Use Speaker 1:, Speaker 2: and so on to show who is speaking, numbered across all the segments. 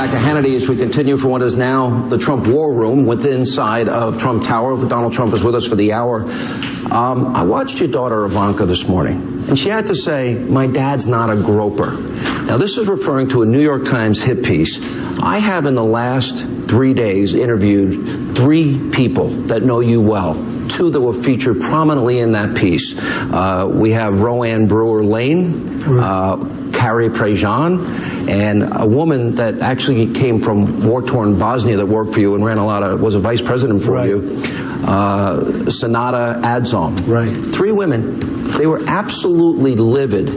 Speaker 1: back to Hannity as we continue for what is now the Trump war room within inside of Trump Tower. Donald Trump is with us for the hour. I watched your daughter Ivanka this morning, and she had to say, "My dad's not a groper." Now, this is referring to a New York Times hit piece. I have in the last 3 days interviewed 3 people that know you well. 2 that were featured prominently in that piece. We have Roanne Brewer-Lane, Carrie Prejean, and a woman that actually came from war-torn Bosnia that worked for you and ran a lot of, was a vice president for you, Sanada Adzom. 3 women. They were absolutely livid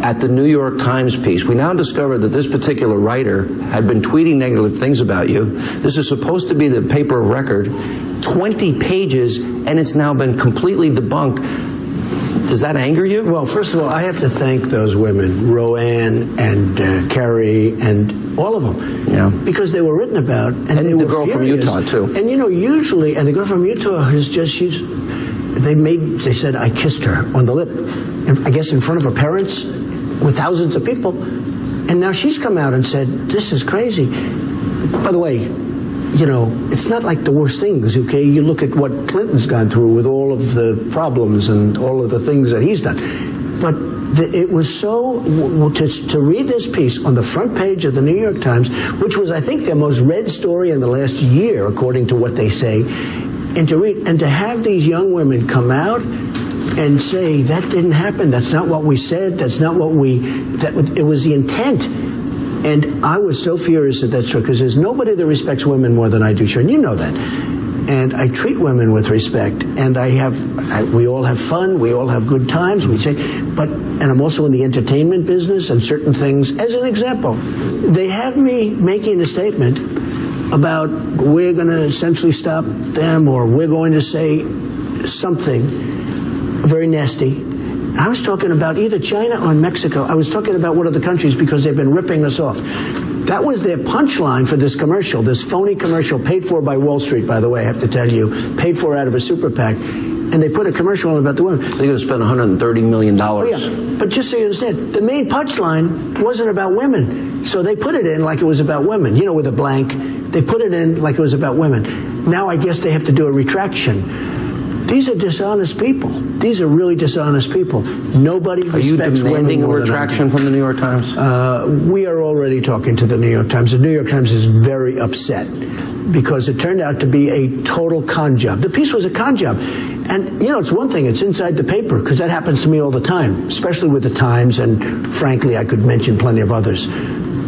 Speaker 1: at the New York Times piece. We now discovered that this particular writer had been tweeting negative things about you. This is supposed to be the paper of record. 20 pages, and it's now been completely debunked. Does that anger you?
Speaker 2: Well, first of all, I have to thank those women, Roanne and Carrie and all of them, because they were written about. And they
Speaker 1: the
Speaker 2: were
Speaker 1: girl
Speaker 2: furious.
Speaker 1: from Utah, too.
Speaker 2: And, you know, usually, and the girl from Utah is just, they said I kissed her on the lip, I guess in front of her parents with thousands of people. And now she's come out and said, this is crazy. By the way, you know, it's not like the worst things, okay? You look at what Clinton's gone through with all of the problems and all of the things that he's done. But it was so, to read this piece on the front page of the New York Times, which was, I think, their most read story in the last year, according to what they say, and to read, and to have these young women come out and say, that didn't happen, that's not what we said, that's not what it was the intent. And I was so furious that that's true, because there's nobody that respects women more than I do, Sharon. You know that. And I treat women with respect, and we all have fun, we all have good times, we say, and I'm also in the entertainment business and certain things. As an example, they have me making a statement about we're going to essentially stop them, or we're going to say something very nasty. I was talking about either China or Mexico. I was talking about one of the countries because they've been ripping us off. That was their punchline for this commercial, this phony commercial, paid for by Wall Street, by the way, I have to tell you, paid for out of a super PAC. And they put a commercial on about the women.
Speaker 1: They're going to spend $130 million.
Speaker 2: Oh, yeah. But just so you understand, the main punchline wasn't about women. So they put it in like it was about women, you know, with a blank. They put it in like it was about women. Now I guess they have to do a retraction. These are dishonest people. These are really dishonest people. Nobody respects women.
Speaker 1: Are you demanding a retraction from the New York Times?
Speaker 2: We are already talking to the New York Times. The New York Times is very upset because it turned out to be a total con job. The piece was a con job. And, you know, it's one thing, it's inside the paper, because that happens to me all the time, especially with the Times, and frankly, I could mention plenty of others.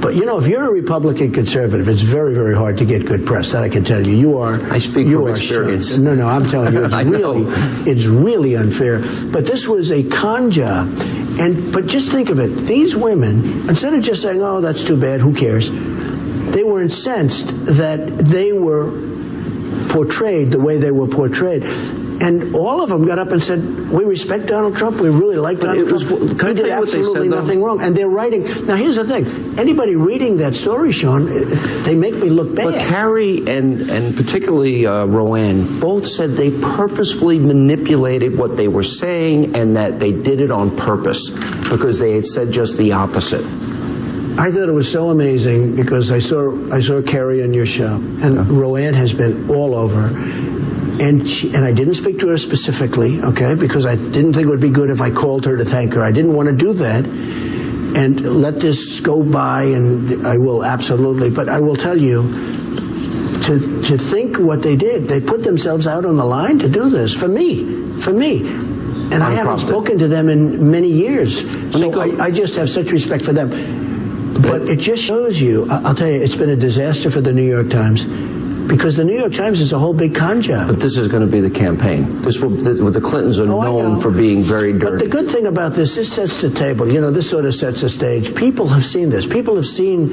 Speaker 2: But, you know, if you're a Republican conservative, it's very, very hard to get good press. That I can tell you. You are.
Speaker 1: I speak from experience.
Speaker 2: No, I'm telling you, it's really unfair. But this was a con job. But just think of it. These women, instead of just saying, oh, that's too bad, who cares? They were incensed that they were portrayed the way they were portrayed. And all of them got up and said, we respect Donald Trump. We really like Donald Trump. He did absolutely nothing wrong. And they're writing. Now, here's the thing. Anybody reading that story, Sean, they make me look bad.
Speaker 1: But Carrie and particularly Roanne both said they purposefully manipulated what they were saying and that they did it on purpose because they had said just the opposite.
Speaker 2: I thought it was so amazing because I saw Carrie on your show. And Roanne has been all over. And I didn't speak to her specifically, okay, because I didn't think it would be good if I called her to thank her. I didn't want to do that and let this go by, and I will absolutely. But I will tell you, to think what they did, they put themselves out on the line to do this for me. And I haven't spoken to them in many years. So I just have such respect for them. But it just shows you, I'll tell you, it's been a disaster for the New York Times. Because the New York Times is a whole big con job.
Speaker 1: But this is going to be the campaign. The Clintons are known for being very dirty.
Speaker 2: But the good thing about this sets the table. You know, this sort of sets the stage. People have seen this. People have seen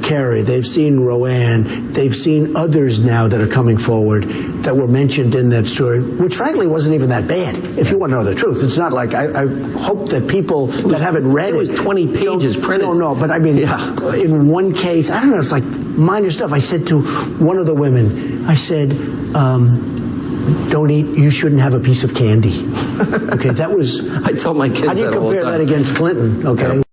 Speaker 2: Carrie. They've seen Roanne. They've seen others now that are coming forward that were mentioned in that story, which frankly wasn't even that bad, if you want to know the truth. It's not like, I hope that people that haven't read it.
Speaker 1: It was 20 pages printed.
Speaker 2: No, but I mean, in one case, I don't know, it's like minor stuff. I said to one of the women, I said, don't eat, you shouldn't have a piece of candy. Okay, that was...
Speaker 1: I tell my kids that all the time.
Speaker 2: How do you compare that against Clinton, okay?